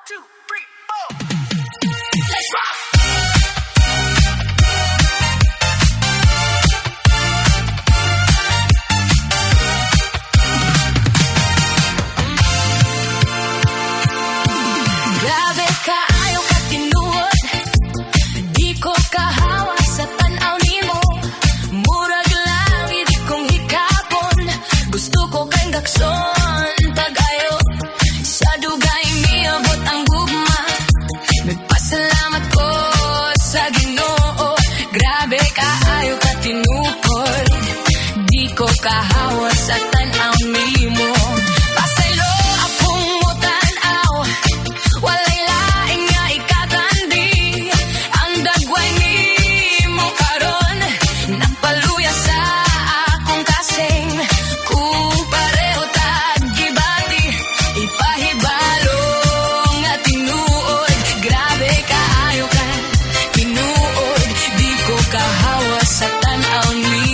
2, 3, 4. Let's rock! Grabe ka, ayaw ka tinuod. Di ko kahawa sa tanaw nimo. Murag langit di kong hikapon. Gusto ko kang gakson pag-ayo. Sa dugay miabot ang gugma. Nagpasalamat ko sa Ginoo. Grabe ka, ayaw ka tinupod. Di ko kahawa sa tanaw nimo. Pasaylo akong mutanaw. Walay laing nga ikatandi. Ang dagway nimo karon nagpaluya sa akong kasing. Kung pareho tag gibati, ipahibalo nga tinuod. Grabe ka, ayaw ka tinuod. Di ko kahawa sa tanaw nimo.